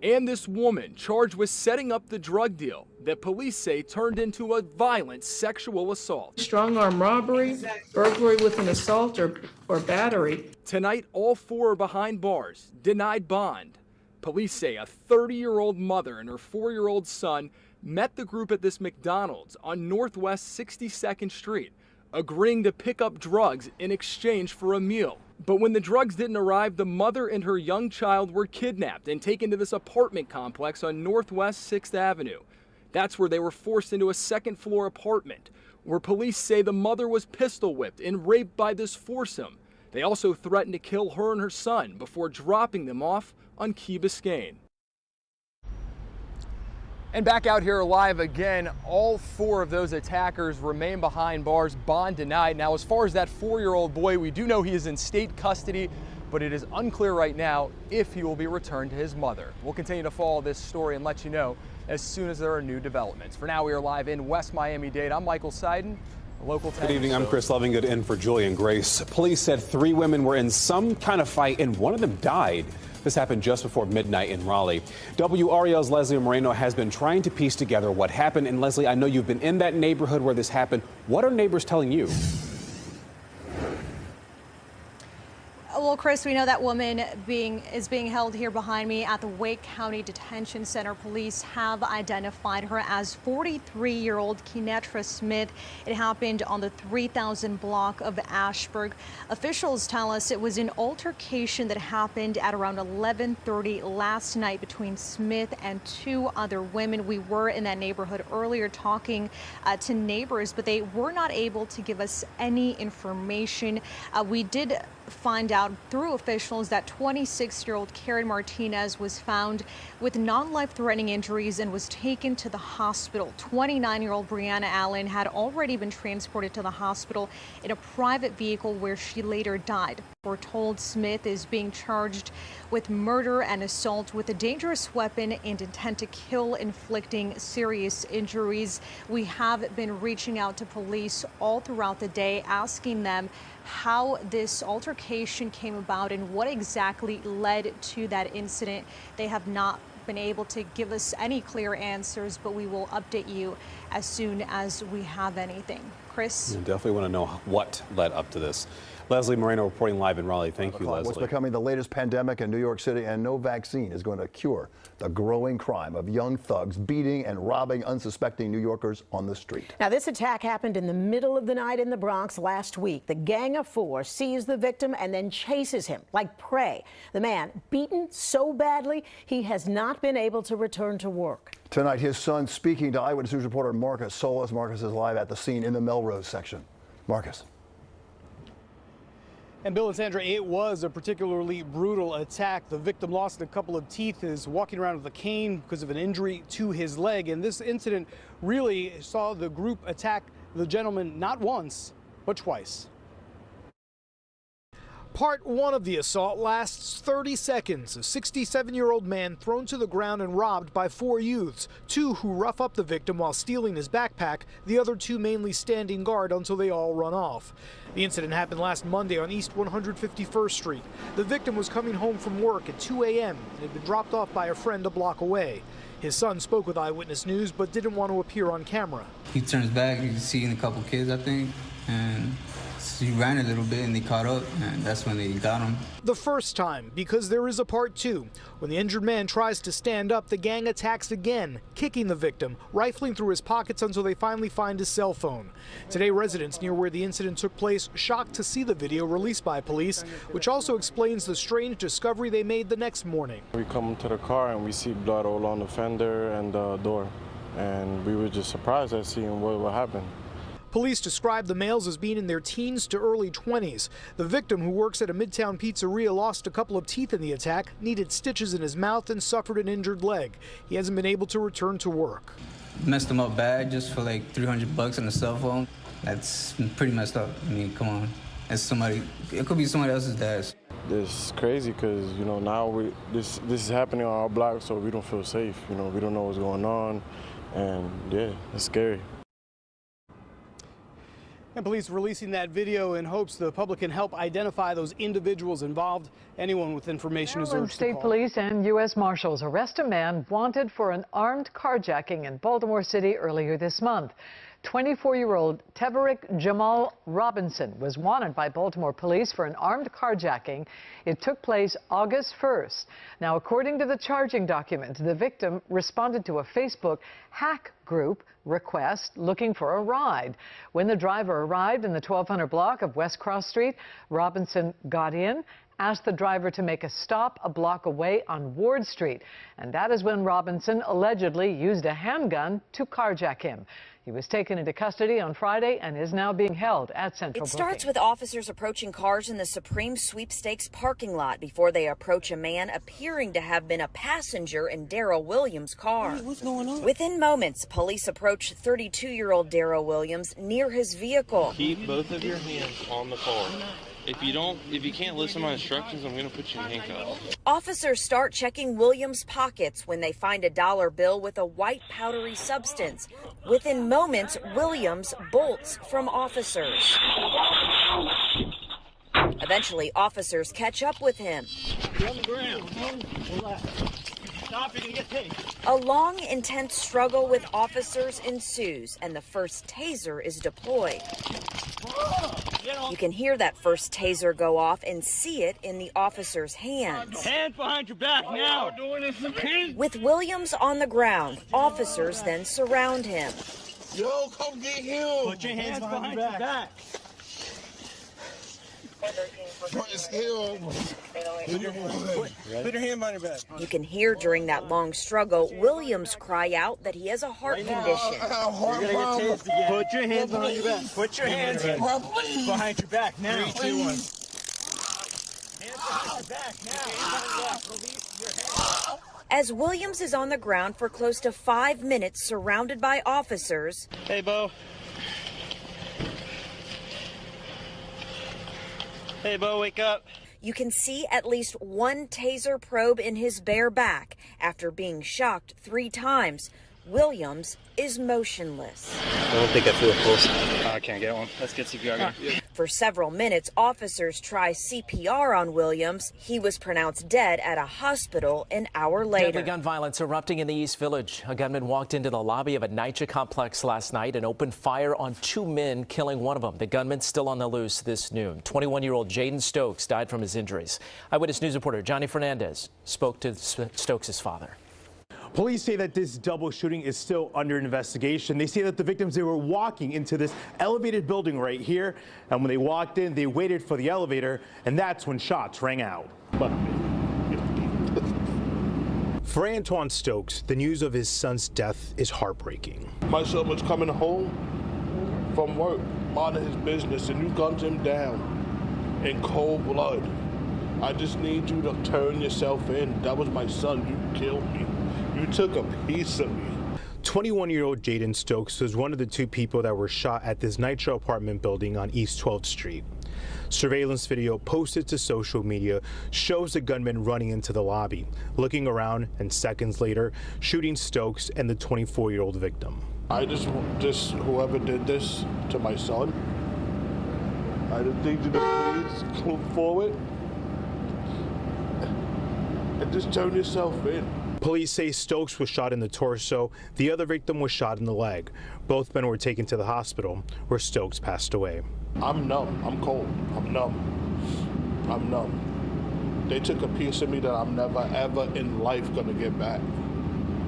And this woman charged with setting up the drug deal that police say turned into a violent sexual assault. Strong arm robbery, burglary with an assault or battery. Tonight, all 4 are behind bars, denied bond. Police say a 30-year-old mother and her 4-year-old son met the group at this McDonald's on Northwest 62nd Street, agreeing to pick up drugs in exchange for a meal. But when the drugs didn't arrive, the mother and her young child were kidnapped and taken to this apartment complex on Northwest 6th Avenue. That's where they were forced into a 2nd-floor apartment, where police say the mother was pistol whipped and raped by this foursome. They also threatened to kill her and her son before dropping them off on Key Biscayne. And back out here live again, all 4 of those attackers remain behind bars, bond denied. Now, as far as that 4-year-old boy, we do know he is in state custody, but it is unclear right now if he will be returned to his mother. We'll continue to follow this story and let you know as soon as there are new developments. For now, we are live in West Miami-Dade. I'm Michael Seiden, Local 10. Good evening, I'm Chris Lovingood in for Julian Grace. Police said 3 women were in some kind of fight and one of them died. This happened just before midnight in Raleigh. WREL's Leslie Moreno has been trying to piece together what happened. And Leslie, I know you've been in that neighborhood where this happened. What are neighbors telling you? Well, Chris, we know that woman is being held here behind me at the Wake County Detention Center. Police have identified her as 43-year-old Kenetra Smith. It happened on the 3000 block of Ashburg. Officials tell us it was an altercation that happened at around 11:30 last night between Smith and two other women. We were in that neighborhood earlier talking to neighbors, but they were not able to give us any information. We did find out through officials that 26-year-old Karen Martinez was found with non-life-threatening injuries and was taken to the hospital. 29-year-old Brianna Allen had already been transported to the hospital in a private vehicle where she later died. We're told Smith is being charged with murder and assault with a dangerous weapon and intent to kill, inflicting serious injuries. We have been reaching out to police all throughout the day, asking them how this altercation came about and what exactly led to that incident. They have not been able to give us any clear answers, but we will update you as soon as we have anything. Chris? You definitely want to know what led up to this. Leslie Moreno reporting live in Raleigh. Thank you, Leslie. What's becoming the latest pandemic in New York City, and no vaccine is going to cure the growing crime of young thugs beating and robbing unsuspecting New Yorkers on the street. Now, this attack happened in the middle of the night in the Bronx last week. The gang of four sees the victim and then chases him like prey. The man beaten so badly he has not been able to return to work. Tonight, his son speaking to Eyewitness News reporter Marcus Solis. Marcus is live at the scene in the Melrose section. Marcus. And Bill and Sandra, it was a particularly brutal attack. The victim lost a couple of teeth, is walking around with a cane because of an injury to his leg. And this incident really saw the group attack the gentleman not once, but twice. Part one of the assault lasts 30 seconds. A 67-year-old man thrown to the ground and robbed by four youths, two who rough up the victim while stealing his backpack, the other two mainly standing guard until they all run off. The incident happened last Monday on East 151st Street. The victim was coming home from work at 2 a.m. and had been dropped off by a friend a block away. His son spoke with Eyewitness News but didn't want to appear on camera. He turns back, you can see a couple kids, I think, and he ran a little bit and they caught up, and that's when they got him. The first time, because there is a part two. When the injured man tries to stand up, the gang attacks again, kicking the victim, rifling through his pockets until they finally find his cell phone. Today, residents near where the incident took place shocked to see the video released by police, which also explains the strange discovery they made the next morning. We come to the car and we see blood all on the fender and the door, and we were just surprised at seeing what happened. Police described the males as being in their teens to early 20s. The victim, who works at a Midtown pizzeria, lost a couple of teeth in the attack, needed stitches in his mouth, and suffered an injured leg. He hasn't been able to return to work. Messed him up bad just for like $300 on a cell phone. That's pretty messed up. I mean, come on. That's somebody, it could be somebody else's dad. It's crazy because, you know, now this is happening on our block, so we don't feel safe. You know, we don't know what's going on, and yeah, it's scary. And police releasing that video in hopes the public can help identify those individuals involved. Anyone with information is urged to State call. Police and U.S. Marshals arrest a man wanted for an armed carjacking in Baltimore City earlier this month. 24-year-old Teverick Jamal Robinson was wanted by Baltimore police for an armed carjacking. It took place August 1st. Now, according to the charging document, the victim responded to a Facebook hack group request looking for a ride. When the driver arrived in the 1200 block of West Cross Street, Robinson got in, asked the driver to make a stop a block away on Ward Street. And that is when Robinson allegedly used a handgun to carjack him. He was taken into custody on Friday and is now being held at Central It starts with officers approaching cars in the Supreme Sweepstakes parking lot before they approach a man appearing to have been a passenger in Darrell Williams' car. What's going on? Within moments, police approach 32-year-old Darrell Williams near his vehicle. Keep both of your hands on the car. If you can't listen to my instructions, I'm going to put you in handcuffs. Officers start checking Williams' pockets when they find a dollar bill with a white powdery substance. Within moments, Williams bolts from officers. Eventually, officers catch up with him. You're on the ground. Stop, you're gonna get tased. A long, intense struggle with officers ensues, and the first taser is deployed. You can hear that first taser go off and see it in the officer's hands. Hands behind your back now. With Williams on the ground, officers then surround him. Yo, come get him. Put your hands behind your back. Put your hand behind your back. You can hear during that long struggle, Williams cry out that he has a heart condition. Put your hands behind your back. Put your hands behind your back now. 3, 2, 1. Hands behind your back now. Release your hands. As Williams is on the ground for close to 5 minutes surrounded by officers. Hey, Bo. Hey, Bo, wake up. You can see at least one taser probe in his bare back. After being shocked 3 times, Williams is motionless. I don't think I feel a pulse. I can't get one. Let's get CPR. For several minutes, officers try CPR on Williams. He was pronounced dead at a hospital an hour later. Deadly gun violence erupting in the East Village. A gunman walked into the lobby of a NYCHA complex last night and opened fire on 2 men, killing one of them. The gunman still on the loose this noon. 21-year-old Jaden Stokes died from his injuries. Eyewitness News reporter Johnny Fernandez spoke to Stokes' father. Police say that this double shooting is still under investigation. They say that the victims, they were walking into this elevated building right here, and when they walked in, they waited for the elevator, and that's when shots rang out. For Antoine Stokes, the news of his son's death is heartbreaking. My son was coming home from work, minding his business, and you gunned him down in cold blood. I just need you to turn yourself in. That was my son. You killed me. You took a piece of me. 21-year-old Jaden Stokes was one of the 2 people that were shot at this NYCHA apartment building on East 12th Street. Surveillance video posted to social media shows the gunman running into the lobby, looking around, and seconds later, shooting Stokes and the 24-year-old victim. I just whoever did this to my son, I just need you to please come forward and just turn yourself in. Police say Stokes was shot in the torso. The other victim was shot in the leg. Both men were taken to the hospital, where Stokes passed away. I'm numb. I'm cold. I'm numb. I'm numb. They took a piece of me that I'm never, ever in life going to get back.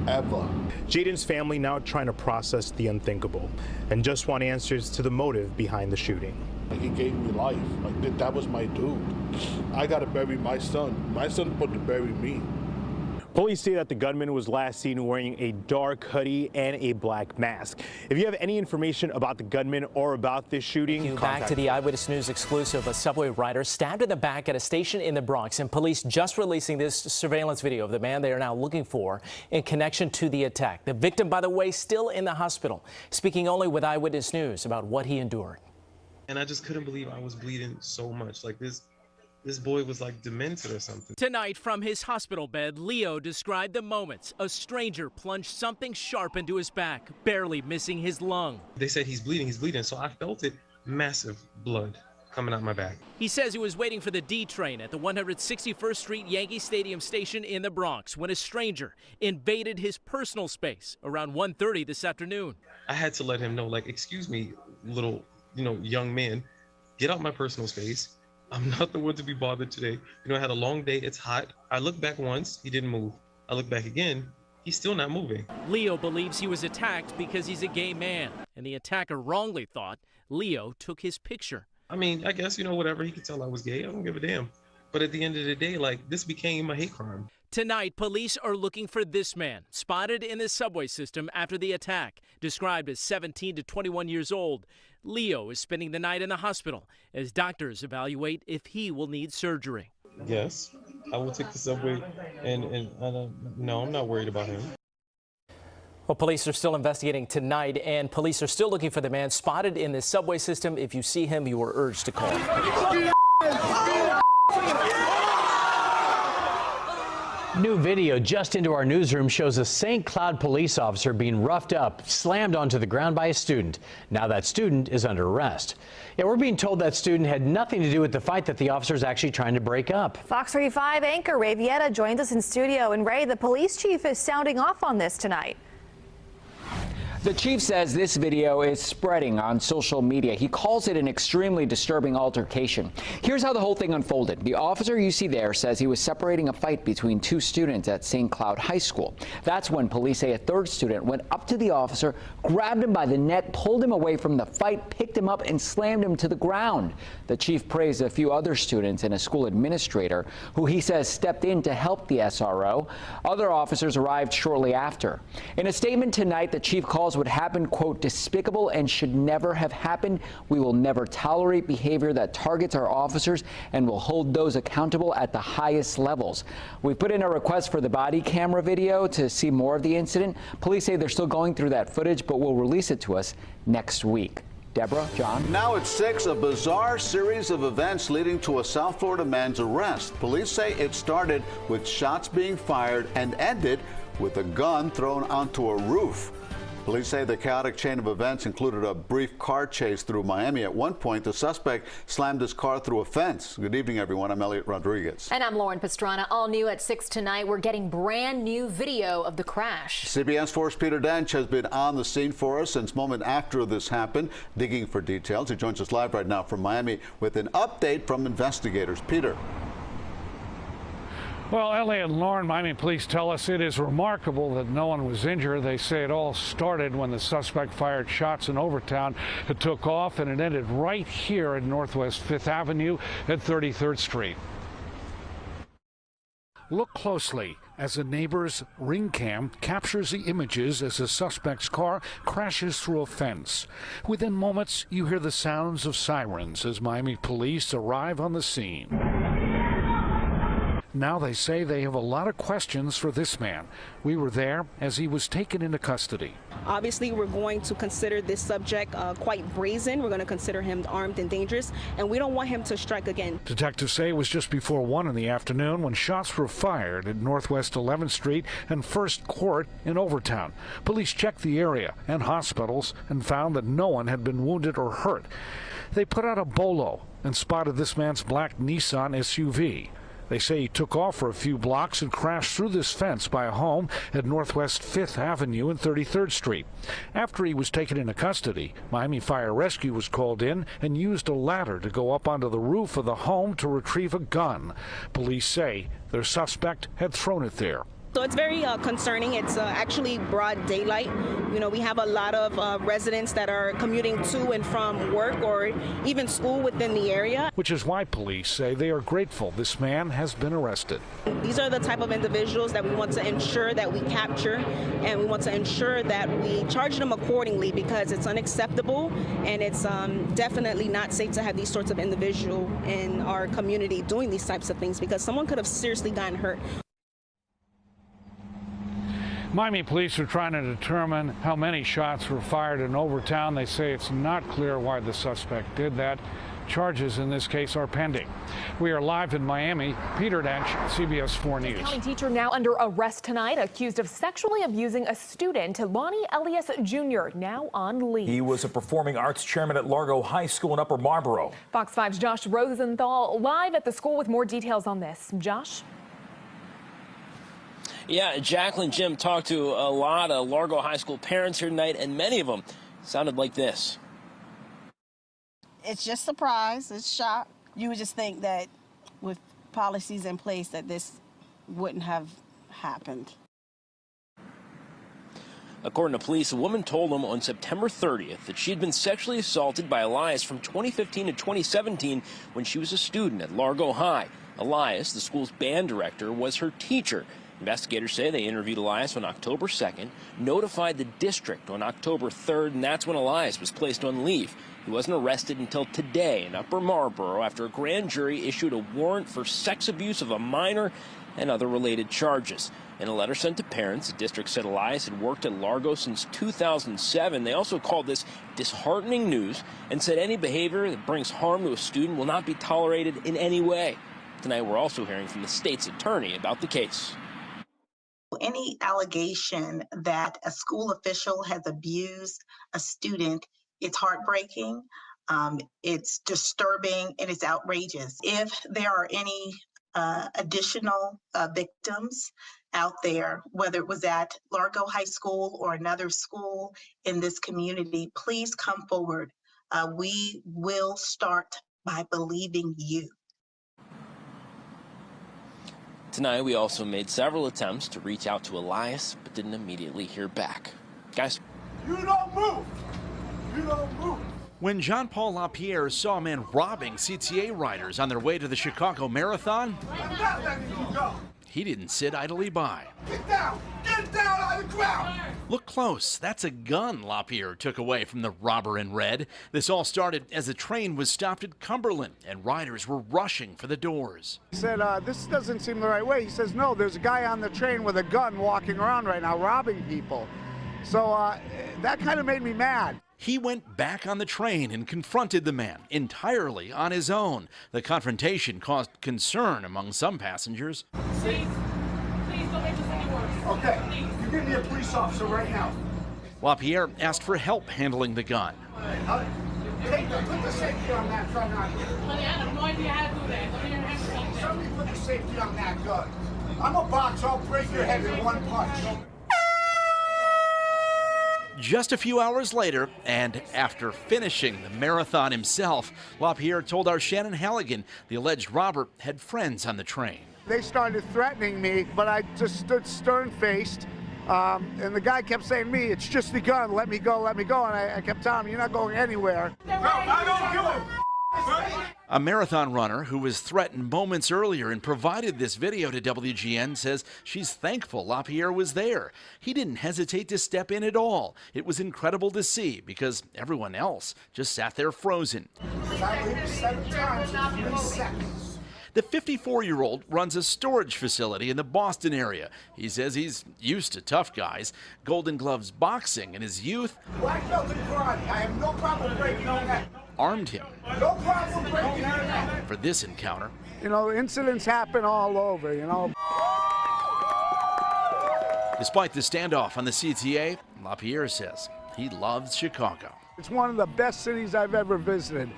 Ever. Jaden's family now trying to process the unthinkable and just want answers to the motive behind the shooting. He gave me life. Like, that was my dude. I got to bury my son. My son's supposed to bury me. Police say that the gunman was last seen wearing a dark hoodie and a black mask. If you have any information about the gunman or about this shooting, back to the Eyewitness News exclusive. A subway rider stabbed in the back at a station in the Bronx, and police just releasing this surveillance video of the man they are now looking for in connection to the attack. The victim, by the way, still in the hospital, speaking only with Eyewitness News about what he endured. And I just couldn't believe I was bleeding so much. Like this boy was like demented or something. Tonight from his hospital bed, Leo described the moments a stranger plunged something sharp into his back, barely missing his lung. They said he's bleeding, so I felt it, massive blood coming out my back. He says he was waiting for the D train at the 161st Street Yankee Stadium station in the Bronx when a stranger invaded his personal space around 1:30 this afternoon. I had to let him know, like, excuse me, little, young man, get out my personal space. I'm not the one to be bothered today. I had a long day. It's hot. I looked back once. He didn't move. I looked back again. He's still not moving. Leo believes he was attacked because he's a gay man, and the attacker wrongly thought Leo took his picture. I mean, I guess, whatever. He could tell I was gay. I don't give a damn. But at the end of the day, this became a hate crime. Tonight, police are looking for this man, spotted in the subway system after the attack, described as 17 to 21 years old. Leo is spending the night in the hospital as doctors evaluate if he will need surgery. Yes, I will take the subway, and no, I'm not worried about him. Well, police are still investigating tonight, and police are still looking for the man spotted in the subway system. If you see him, you are urged to call. New video just into our newsroom shows a St. Cloud police officer being roughed up, slammed onto the ground by a student. Now that student is under arrest. Yeah, we're being told that student had nothing to do with the fight that the officer is actually trying to break up. Fox 35 anchor Ray Vieta joins us in studio. And Ray, the police chief is sounding off on this tonight. The chief says this video is spreading on social media. He calls it an extremely disturbing altercation. Here's how the whole thing unfolded. The officer you see there says he was separating a fight between two students at St. Cloud High School. That's when police say a third student went up to the officer, grabbed him by the neck, pulled him away from the fight, picked him up and slammed him to the ground. The chief praised a few other students and a school administrator who he says stepped in to help the SRO. Other officers arrived shortly after. In a statement tonight, the chief calls what happened, quote, despicable and should never have happened. We will never tolerate behavior that targets our officers and will hold those accountable at the highest levels. We put in a request for the body camera video to see more of the incident. Police say they're still going through that footage, but will release it to us next week. Deborah, John. Now at 6, a bizarre series of events leading to a South Florida man's arrest. Police say it started with shots being fired and ended with a gun thrown onto a roof. Police say the chaotic chain of events included a brief car chase through Miami. At one point, the suspect slammed his car through a fence. Good evening, everyone. I'm Elliot Rodriguez. And I'm Lauren Pastrana. All new at 6 tonight. We're getting brand new video of the crash. CBS 4's Peter Dench has been on the scene for us since moment after this happened, digging for details. He joins us live right now from Miami with an update from investigators. Peter. Well, Elliot and Lauren, Miami police tell us it is remarkable that no one was injured. They say it all started when the suspect fired shots in Overtown. It took off and it ended right here at Northwest 5th Avenue at 33rd Street. Look closely as a neighbor's ring cam captures the images as the suspect's car crashes through a fence. Within moments, you hear the sounds of sirens as Miami police arrive on the scene. Now they say they have a lot of questions for this man. We were there as he was taken into custody. Obviously, we're going to consider this subject quite brazen. We're going to consider him armed and dangerous, and we don't want him to strike again. Detectives say it was just before 1 in the afternoon when shots were fired at Northwest 11th Street and First Court in Overtown. Police checked the area and hospitals and found that no one had been wounded or hurt. They put out a bolo and spotted this man's black Nissan SUV. They say he took off for a few blocks and crashed through this fence by a home at Northwest 5th Avenue and 33rd Street. After he was taken into custody, Miami Fire Rescue was called in and used a ladder to go up onto the roof of the home to retrieve a gun. Police say their suspect had thrown it there. So it's very concerning. It's actually broad daylight. You know, we have a lot of residents that are commuting to and from work or even school within the area. Which is why police say they are grateful this man has been arrested. These are the type of individuals that we want to ensure that we capture, and we want to ensure that we charge them accordingly, because it's unacceptable and it's definitely not safe to have these sorts of individuals in our community doing these types of things, because someone could have seriously gotten hurt. Miami police are trying to determine how many shots were fired in Overtown. They say it's not clear why the suspect did that. Charges in this case are pending. We are live in Miami. Peter Dench, CBS 4 News. County teacher now under arrest tonight, accused of sexually abusing a student. Lonnie Elias Jr. now on leave. He was a performing arts chairman at Largo High School in Upper Marlboro. Fox 5's Josh Rosenthal live at the school with more details on this. Josh? Yeah, Jacqueline Jim talked to a lot of Largo High School parents here tonight, and many of them sounded like this. It's just surprise, it's shock. You would just think that with policies in place that this wouldn't have happened. According to police, a woman told them on September 30th that she had been sexually assaulted by Elias from 2015 to 2017 when she was a student at Largo High. Elias, the school's band director, was her teacher. Investigators say they interviewed Elias on October 2nd, notified the district on October 3rd, and that's when Elias was placed on leave. He wasn't arrested until today in Upper Marlboro after a grand jury issued a warrant for sex abuse of a minor and other related charges. In a letter sent to parents, the district said Elias had worked at Largo since 2007. They also called this disheartening news and said any behavior that brings harm to a student will not be tolerated in any way. Tonight, we're also hearing from the state's attorney about the case. Any allegation that a school official has abused a student, it's heartbreaking, it's disturbing, and it's outrageous. If there are any additional victims out there, whether it was at Largo High School or another school in this community, please come forward. We will start by believing you. Tonight, we also made several attempts to reach out to Elias, but didn't immediately hear back. Guys. You don't move! You don't move! When John Paul LaPierre saw a man robbing CTA riders on their way to the Chicago Marathon, I'm not letting you go! he didn't sit idly by. Get down! Get down on the ground! Look close. That's a gun LaPierre took away from the robber in red. This all started as the train was stopped at Cumberland and riders were rushing for the doors. He said, this doesn't seem the right way. He says, no, there's a guy on the train with a gun walking around right now robbing people. So that kind of made me mad. He went back on the train and confronted the man entirely on his own. The confrontation caused concern among some passengers. Please don't make this any worse. Okay, you give me a police officer right now. LaPierre asked for help handling the gun. Put the safety on that gun. Honey, I have no idea how to do that. Somebody put the safety on that gun. I'm a boxer. I'll break your head in one punch. Just a few hours later, and after finishing the marathon himself, LaPierre told our Shannon Halligan the alleged robber had friends on the train. They started threatening me, but I just stood stern-faced, and the guy kept saying to me, it's just the gun, let me go, and I kept telling him, you're not going anywhere. No, I don't give a A marathon runner who was threatened moments earlier and provided this video to WGN says she's thankful LaPierre was there. He didn't hesitate to step in at all. It was incredible to see because everyone else just sat there frozen. The 54-year-old runs a storage facility in the Boston area. He says he's used to tough guys. Golden Gloves boxing in his youth. Black belt in karate. I have no problem breaking your neck. Armed him. No problem breaking your neck. For this encounter. You know, incidents happen all over, you know. Despite the standoff on the CTA, LaPierre says he loves Chicago. It's one of the best cities I've ever visited.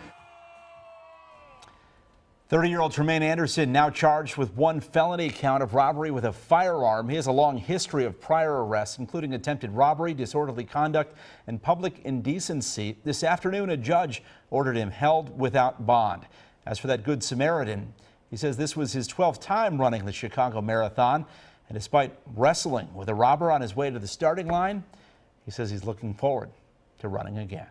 30-year-old Tremaine Anderson now charged with one felony count of robbery with a firearm. He has a long history of prior arrests, including attempted robbery, disorderly conduct, and public indecency. This afternoon, a judge ordered him held without bond. As for that Good Samaritan, he says this was his 12th time running the Chicago Marathon. And despite wrestling with a robber on his way to the starting line, he says he's looking forward to running again.